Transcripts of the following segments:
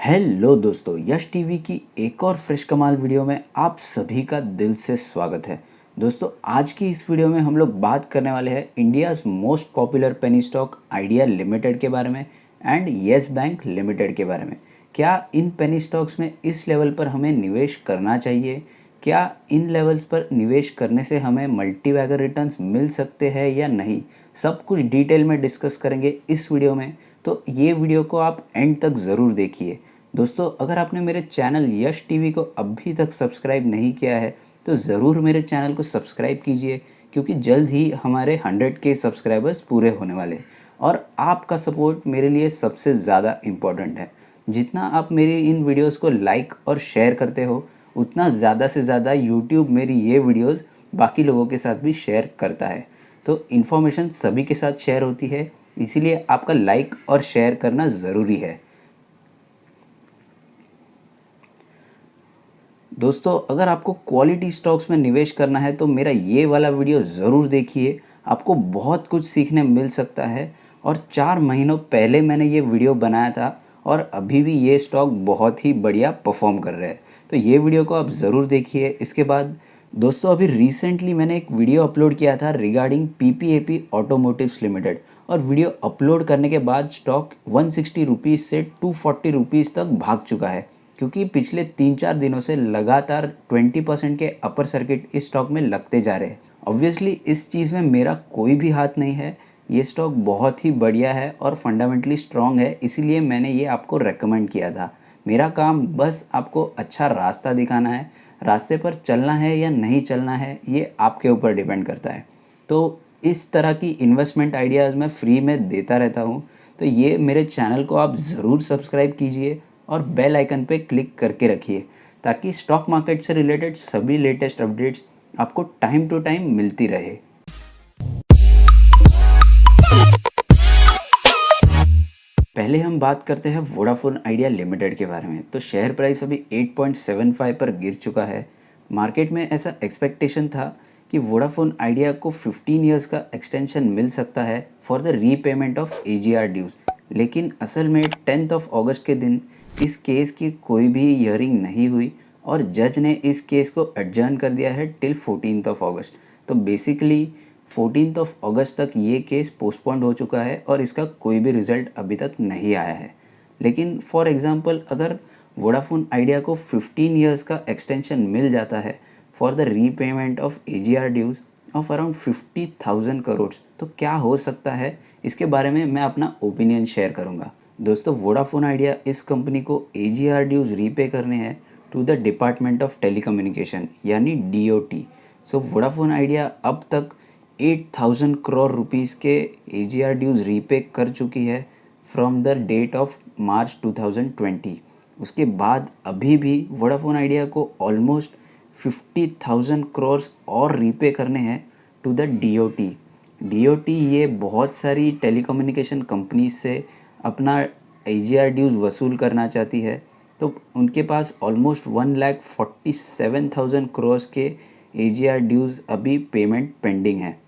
Hello दोस्तों, यश TV की एक और फ्रेश कमाल वीडियो में आप सभी का दिल से स्वागत है। दोस्तों, आज की इस वीडियो में हम लोग बात करने वाले हैं India's most popular penny stock idea limited के बारे में एंड येस बैंक लिमिटेड के बारे में। क्या इन पेनी स्टॉक्स में इस लेवल पर हमें निवेश करना चाहिए? क्या इन लेवल्स पर निवेश करने से हमें मल्टीबैगर रिटर्न्स मिल सकते हैं या नहीं? सब कुछ डिटेल में डिस्कस करेंगे इस वीडियो में, तो ये वीडियो को आप एंड तक ज़रूर देखिए। दोस्तों, अगर आपने मेरे चैनल यश टीवी को अभी तक सब्सक्राइब नहीं किया है तो ज़रूर मेरे चैनल को सब्सक्राइब कीजिए, क्योंकि जल्द ही हमारे 100K सब्सक्राइबर्स पूरे होने वाले और आपका सपोर्ट मेरे लिए सबसे ज़्यादा इम्पोर्टेंट है। जितना आप मेरी इन वीडियोस को लाइक और शेयर करते हो, उतना ज़्यादा से ज़्यादा यूट्यूब मेरी ये वीडियोस बाकी लोगों के साथ भी शेयर करता है। तो इन्फॉर्मेशन सभी के साथ शेयर होती है, इसीलिए आपका लाइक और शेयर करना ज़रूरी है। दोस्तों, अगर आपको क्वालिटी स्टॉक्स में निवेश करना है तो मेरा ये वाला वीडियो ज़रूर देखिए, आपको बहुत कुछ सीखने मिल सकता है। और 4 महीनों पहले मैंने ये वीडियो बनाया था और अभी भी ये स्टॉक बहुत ही बढ़िया परफॉर्म कर रहे हैं, तो ये वीडियो को आप ज़रूर देखिए। इसके बाद दोस्तों, अभी रिसेंटली मैंने एक वीडियो अपलोड किया था रिगार्डिंग पीपीएपी ऑटोमोटिव्स लिमिटेड, और वीडियो अपलोड करने के बाद स्टॉक 160 रुपीज़ से 240 रुपीज़ तक भाग चुका है, क्योंकि पिछले 3-4 दिनों से लगातार 20% के अपर सर्किट इस स्टॉक में लगते जा रहे हैं। ऑब्वियसली इस चीज़ में मेरा कोई भी हाथ नहीं है, ये स्टॉक बहुत ही बढ़िया है और फंडामेंटली स्ट्रॉन्ग है, इसीलिए मैंने ये आपको रेकमेंड किया था। मेरा काम बस आपको अच्छा रास्ता दिखाना है, रास्ते पर चलना है या नहीं चलना है ये आपके ऊपर डिपेंड करता है। तो इस तरह की इन्वेस्टमेंट आइडियाज़ मैं फ्री में देता रहता हूँ, तो ये मेरे चैनल को आप ज़रूर सब्सक्राइब कीजिए और बेल आइकन पे क्लिक करके रखिए, ताकि स्टॉक मार्केट से रिलेटेड सभी लेटेस्ट अपडेट्स आपको टाइम टू टाइम मिलती रहे। पहले हम बात करते हैं वोडाफोन आइडिया लिमिटेड के बारे में। तो शेयर प्राइस अभी 8.75 पर गिर चुका है। मार्केट में ऐसा एक्सपेक्टेशन था कि वोडाफोन आइडिया को 15 इयर्स का एक्सटेंशन मिल सकता है for the repayment of AGR dues, लेकिन असल में 10 अगस्त के दिन इस केस की कोई भी हियरिंग नहीं हुई और जज ने इस केस को एडजर्न कर दिया है टिल 14 अगस्त। तो बेसिकली 14 अगस्त तक ये केस पोस्टपोन्ड हो चुका है और इसका कोई भी रिज़ल्ट अभी तक नहीं आया है। लेकिन फॉर एग्ज़ाम्पल, अगर वोडाफोन आइडिया को 15 इयर्स का एक्सटेंशन मिल जाता है for the repayment of AGR dues of around 50,000 crore, तो क्या हो सकता है, इसके बारे में मैं अपना ओपिनियन शेयर करूँगा। दोस्तों, वोडाफोन आइडिया इस कंपनी को एजीआर ड्यूज रीपे करने हैं to the department of telecommunication यानी डीओटी। सो वोडाफोन आइडिया अब तक 8,000 करोड़ रुपीज़ के एजीआर ड्यूज रीपे कर चुकी है from the date of March 2020। उसके बाद अभी भी वोडाफोन आइडिया को ऑलमोस्ट 50,000 करोड़ और रीपे करने हैं टू द डीओटी। डीओटी ये बहुत सारी टेलीकम्युनिकेशन कंपनीज से अपना एजीआर ड्यूज वसूल करना चाहती है, तो उनके पास ऑलमोस्ट 1,47,000 करोड़ के एजीआर ड्यूज अभी पेमेंट पेंडिंग है।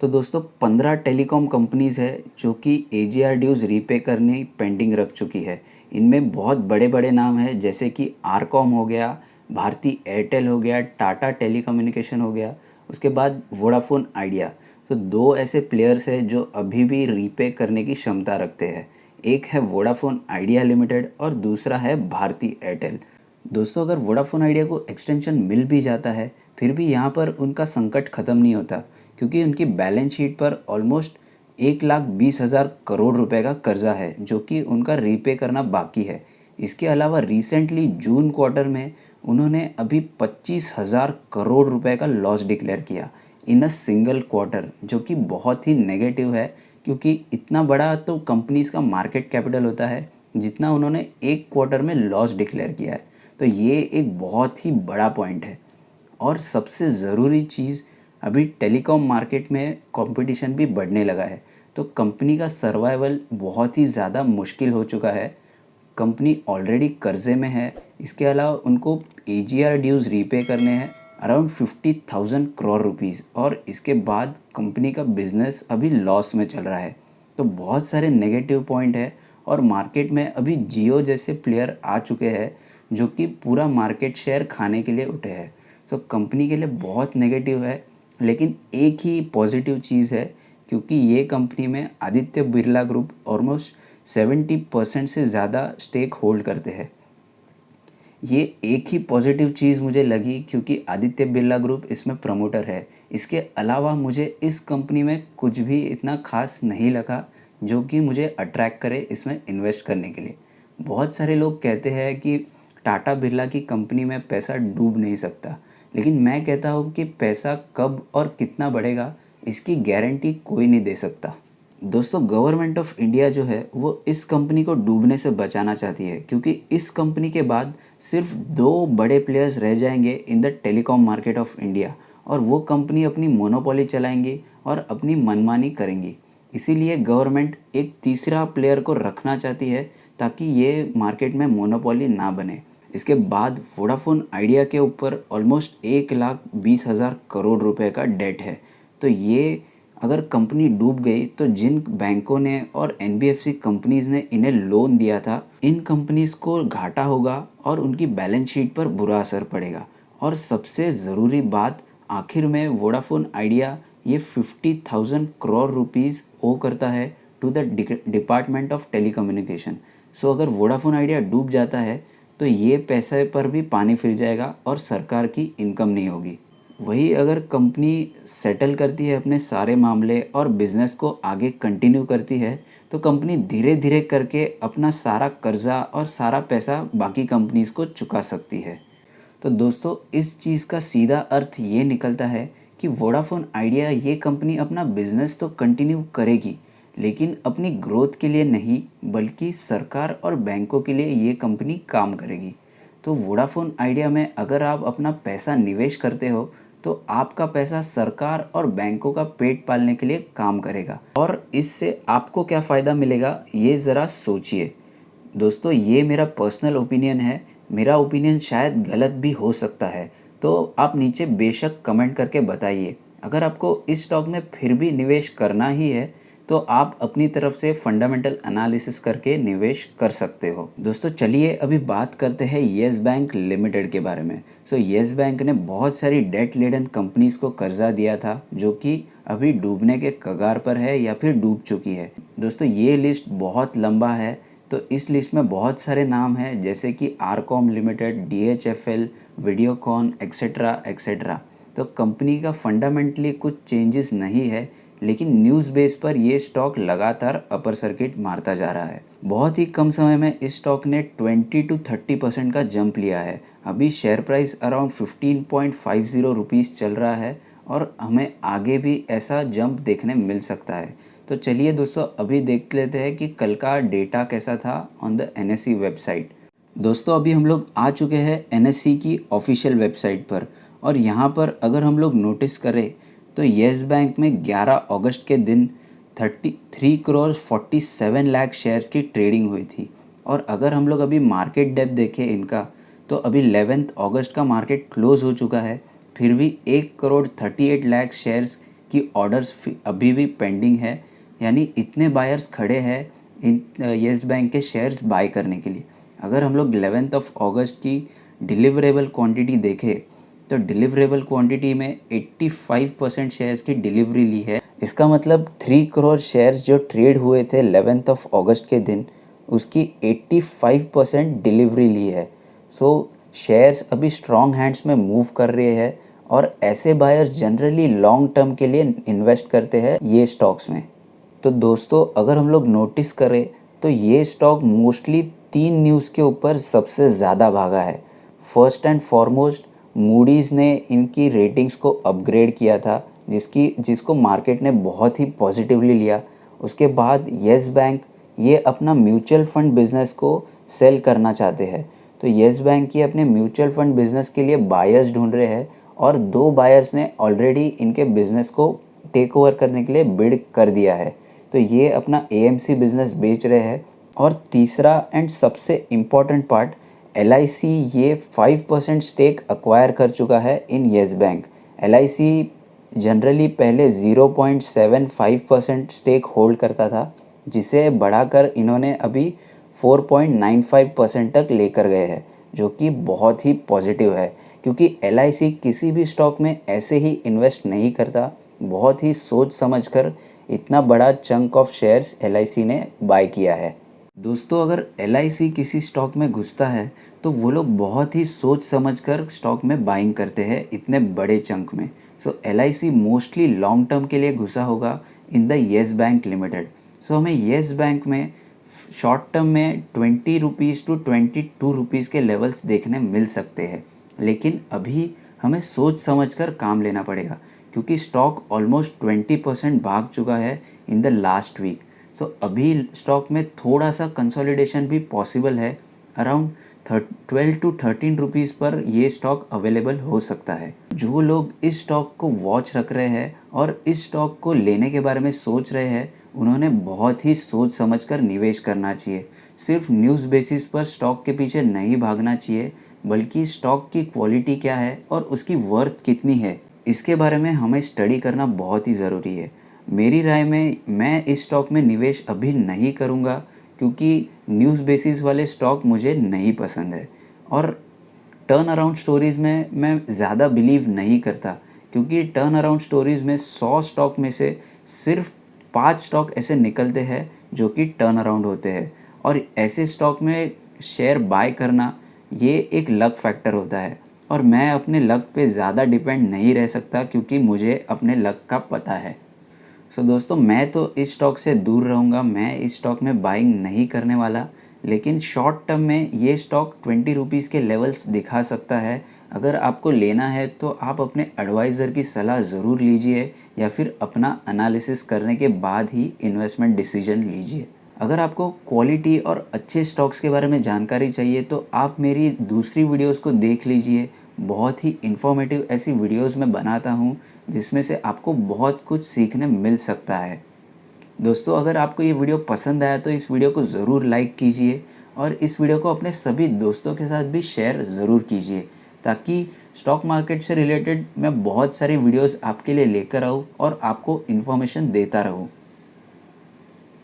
तो दोस्तों, 15 टेलीकॉम कंपनीज़ है जो कि एजीआर ड्यूज रीपे करनी पेंडिंग रख चुकी है। इनमें बहुत बड़े बड़े नाम हैं, जैसे कि आरकॉम हो गया, भारती एयरटेल हो गया, टाटा टेलीकम्युनिकेशन हो गया, उसके बाद वोडाफोन आइडिया। तो 2 ऐसे प्लेयर्स हैं जो अभी भी रीपे करने की क्षमता रखते हैं। एक है वोडाफोन आइडिया लिमिटेड और दूसरा है भारती एयरटेल। दोस्तों, अगर वोडाफोन आइडिया को एक्सटेंशन मिल भी जाता है, फिर भी यहाँ पर उनका संकट ख़त्म नहीं होता, क्योंकि उनकी बैलेंस शीट पर ऑलमोस्ट 1,20,000 करोड़ रुपए का कर्जा है जो कि उनका रीपे करना बाकी है। इसके अलावा रिसेंटली जून क्वार्टर में उन्होंने अभी 25,000 करोड़ रुपए का लॉस डिक्लेयर किया इन अ सिंगल क्वार्टर, जो कि बहुत ही नेगेटिव है, क्योंकि इतना बड़ा तो कंपनीज का मार्केट कैपिटल होता है जितना उन्होंने एक क्वार्टर में लॉस डिक्लेयर किया है। तो ये एक बहुत ही बड़ा पॉइंट है। और सबसे ज़रूरी चीज़, अभी टेलीकॉम मार्केट में कंपटीशन भी बढ़ने लगा है, तो कंपनी का सर्वाइवल बहुत ही ज़्यादा मुश्किल हो चुका है। कंपनी ऑलरेडी कर्जे में है, इसके अलावा उनको एजीआर ड्यूज रीपे करने हैं अराउंड 50,000 करोड़ रुपीज़, और इसके बाद कंपनी का बिजनेस अभी लॉस में चल रहा है। तो बहुत सारे नेगेटिव पॉइंट है और मार्केट में अभी जियो जैसे प्लेयर आ चुके हैं जो कि पूरा मार्केट शेयर खाने के लिए उठे हैं। तो कंपनी के लिए बहुत नेगेटिव है, लेकिन एक ही पॉजिटिव चीज़ है, क्योंकि ये कंपनी में आदित्य बिरला ग्रुप ऑलमोस्ट 70% से ज़्यादा स्टेक होल्ड करते हैं। ये एक ही पॉजिटिव चीज़ मुझे लगी, क्योंकि आदित्य बिरला ग्रुप इसमें प्रमोटर है। इसके अलावा मुझे इस कंपनी में कुछ भी इतना खास नहीं लगा जो कि मुझे अट्रैक्ट करे इसमें इन्वेस्ट करने के लिए। बहुत सारे लोग कहते हैं कि टाटा बिरला की कंपनी में पैसा डूब नहीं सकता, लेकिन मैं कहता हूँ कि पैसा कब और कितना बढ़ेगा इसकी गारंटी कोई नहीं दे सकता। दोस्तों, गवर्नमेंट ऑफ इंडिया जो है वो इस कंपनी को डूबने से बचाना चाहती है, क्योंकि इस कंपनी के बाद सिर्फ 2 बड़े प्लेयर्स रह जाएंगे in the telecom market of India, और वो कंपनी अपनी मोनोपोली चलाएंगी और अपनी मनमानी करेंगी। इसीलिए गवर्नमेंट एक तीसरा प्लेयर को रखना चाहती है ताकि ये मार्केट में मोनोपोली ना बने। इसके बाद वोडाफोन आइडिया के ऊपर ऑलमोस्ट 1,20,000 करोड़ रुपए का डेट है। तो ये अगर कंपनी डूब गई तो जिन बैंकों ने और एनबीएफसी कंपनीज ने इन्हें लोन दिया था, इन कंपनीज को घाटा होगा और उनकी बैलेंस शीट पर बुरा असर पड़ेगा। और सबसे ज़रूरी बात, आखिर में वोडाफोन आइडिया ये 50,000 करोड़ रुपीज़ ओ करता है to the department of telecommunication. So अगर वोडाफोन आइडिया डूब जाता है तो ये पैसे पर भी पानी फिर जाएगा और सरकार की इनकम नहीं होगी। वही अगर कंपनी सेटल करती है अपने सारे मामले और बिज़नेस को आगे कंटिन्यू करती है, तो कंपनी धीरे धीरे करके अपना सारा कर्जा और सारा पैसा बाकी कंपनीज़ को चुका सकती है। तो दोस्तों, इस चीज़ का सीधा अर्थ ये निकलता है कि वोडाफोन आइडिया ये कंपनी अपना बिज़नेस तो कंटिन्यू करेगी, लेकिन अपनी ग्रोथ के लिए नहीं बल्कि सरकार और बैंकों के लिए ये कंपनी काम करेगी। तो वोडाफोन आइडिया में अगर आप अपना पैसा निवेश करते हो तो आपका पैसा सरकार और बैंकों का पेट पालने के लिए काम करेगा, और इससे आपको क्या फ़ायदा मिलेगा ये ज़रा सोचिए। दोस्तों, ये मेरा पर्सनल ओपिनियन है, मेरा ओपिनियन शायद गलत भी हो सकता है, तो आप नीचे बेशक कमेंट करके बताइए। अगर आपको इस स्टॉक में फिर भी निवेश करना ही है तो आप अपनी तरफ से फंडामेंटल एनालिसिस करके निवेश कर सकते हो। दोस्तों, चलिए अभी बात करते हैं येस बैंक लिमिटेड के बारे में। येस बैंक ने बहुत सारी डेट लेडन कंपनीज को कर्जा दिया था जो कि अभी डूबने के कगार पर है या फिर डूब चुकी है। दोस्तों, ये लिस्ट बहुत लंबा है, तो इस लिस्ट में बहुत सारे नाम हैं जैसे कि RCom limited, DHFL, Videocon etcetera etcetera. तो कंपनी का फंडामेंटली कुछ चेंजेस नहीं है, लेकिन न्यूज़ बेस पर ये स्टॉक लगातार अपर सर्किट मारता जा रहा है। बहुत ही कम समय में इस स्टॉक ने 20 to 30% का जंप लिया है। अभी शेयर प्राइस अराउंड 15.50 रुपीज़ चल रहा है और हमें आगे भी ऐसा जंप देखने मिल सकता है। तो चलिए दोस्तों, अभी देख लेते हैं कि कल का डेटा कैसा था ऑन द एनएसई वेबसाइट। दोस्तों, अभी हम लोग आ चुके हैं एनएसई की ऑफिशियल वेबसाइट पर, और यहाँ पर अगर हम लोग नोटिस करें तो येस बैंक में 11 अगस्त के दिन 33 करोड़ 47 लाख शेयर्स की ट्रेडिंग हुई थी। और अगर हम लोग अभी मार्केट डेप्थ देखें इनका, तो अभी 11 अगस्त का मार्केट क्लोज हो चुका है, फिर भी 1 करोड़ 38 लाख शेयर्स की ऑर्डर्स अभी भी पेंडिंग है। यानी इतने बायर्स खड़े हैं इन येस बैंक के शेयर्स बाय करने के लिए। अगर हम लोग 11 अगस्त की डिलीवरेबल क्वांटिटी देखें तो डिलीवरेबल क्वांटिटी में 85% शेयर्स की डिलीवरी ली है। इसका मतलब 3 करोड़ शेयर्स जो ट्रेड हुए थे 11 अगस्त के दिन, उसकी 85% डिलीवरी ली है। शेयर्स अभी स्ट्रॉन्ग हैंड्स में मूव कर रहे हैं, और ऐसे बायर्स जनरली लॉन्ग टर्म के लिए इन्वेस्ट करते हैं ये स्टॉक्स में। तो दोस्तों, अगर हम लोग नोटिस करें तो ये स्टॉक मोस्टली 3 न्यूज़ के ऊपर सबसे ज़्यादा भागा है। फर्स्ट एंड फॉरमोस्ट, मूडीज़ ने इनकी रेटिंग्स को अपग्रेड किया था, जिसको मार्केट ने बहुत ही पॉजिटिवली लिया। उसके बाद येस बैंक ये अपना म्यूचुअल फंड बिज़नेस को सेल करना चाहते हैं, तो येस बैंक ये अपने म्यूचुअल फंड बिज़नेस के लिए बायर्स ढूंढ रहे हैं, और 2 बायर्स ने ऑलरेडी इनके बिज़नेस को टेक ओवर करने के लिए बिड कर दिया है। तो ये अपना एएमसी बिज़नेस बेच रहे हैं। और तीसरा एंड सबसे इम्पॉर्टेंट पार्ट, एलआईसी ये 5% स्टेक अक्वायर कर चुका है इन येस बैंक। एलआईसी जनरली पहले 0.75% स्टेक होल्ड करता था, जिसे बढ़ाकर इन्होंने अभी 4.95% तक लेकर गए हैं, जो कि बहुत ही पॉजिटिव है क्योंकि एलआईसी किसी भी स्टॉक में ऐसे ही इन्वेस्ट नहीं करता। बहुत ही सोच समझकर इतना बड़ा चंक ऑफ शेयर्स एलआईसी ने बाय किया है। दोस्तों, अगर एलआईसी किसी स्टॉक में घुसता है तो वो लोग बहुत ही सोच समझकर स्टॉक में बाइंग करते हैं इतने बड़े चंक में। So LIC mostly long term के लिए घुसा होगा in the Yes Bank limited. So हमें येस बैंक में शॉर्ट टर्म में 20 रुपीज़ टू 22 रुपीज़ के लेवल्स देखने मिल सकते हैं, लेकिन अभी हमें सोच समझकर काम लेना पड़ेगा क्योंकि स्टॉक ऑलमोस्ट 20% भाग चुका है इन द लास्ट वीक। तो अभी स्टॉक में थोड़ा सा कंसोलिडेशन भी पॉसिबल है। अराउंड 12 टू 13 रुपीज़ पर ये स्टॉक अवेलेबल हो सकता है। जो लोग इस स्टॉक को वॉच रख रहे हैं और इस स्टॉक को लेने के बारे में सोच रहे हैं, उन्होंने बहुत ही सोच समझकर निवेश करना चाहिए। सिर्फ न्यूज़ बेसिस पर स्टॉक के पीछे नहीं भागना चाहिए, बल्कि स्टॉक की क्वालिटी क्या है और उसकी वर्थ कितनी है, इसके बारे में हमें स्टडी करना बहुत ही ज़रूरी है। मेरी राय में मैं इस स्टॉक में निवेश अभी नहीं करूँगा क्योंकि न्यूज़ बेसिस वाले स्टॉक मुझे नहीं पसंद है और टर्न अराउंड स्टोरीज़ में मैं ज़्यादा बिलीव नहीं करता क्योंकि टर्न अराउंड स्टोरीज़ में 100 स्टॉक में से सिर्फ 5 स्टॉक ऐसे निकलते हैं जो कि टर्न अराउंड होते हैं और ऐसे स्टॉक में शेयर बाय करना ये एक लक फैक्टर होता है और मैं अपने लक पे ज़्यादा डिपेंड नहीं रह सकता क्योंकि मुझे अपने लक का पता है। सो दोस्तों, मैं तो इस स्टॉक से दूर रहूँगा, मैं इस स्टॉक में बाइंग नहीं करने वाला, लेकिन शॉर्ट टर्म में ये स्टॉक 20 रुपीज़ के लेवल्स दिखा सकता है। अगर आपको लेना है तो आप अपने एडवाइज़र की सलाह ज़रूर लीजिए या फिर अपना एनालिसिस करने के बाद ही इन्वेस्टमेंट डिसीजन लीजिए। अगर आपको क्वालिटी और अच्छे स्टॉक्स के बारे में जानकारी चाहिए तो आप मेरी दूसरी वीडियोस को देख लीजिए। बहुत ही इन्फॉर्मेटिव ऐसी वीडियोस मैं बनाता हूँ जिसमें से आपको बहुत कुछ सीखने मिल सकता है। दोस्तों, अगर आपको ये वीडियो पसंद आया तो इस वीडियो को ज़रूर लाइक कीजिए और इस वीडियो को अपने सभी दोस्तों के साथ भी शेयर ज़रूर कीजिए ताकि स्टॉक मार्केट से रिलेटेड मैं बहुत सारी वीडियोस आपके लिए लेकर आऊँ और आपको इन्फॉर्मेशन देता रहूँ।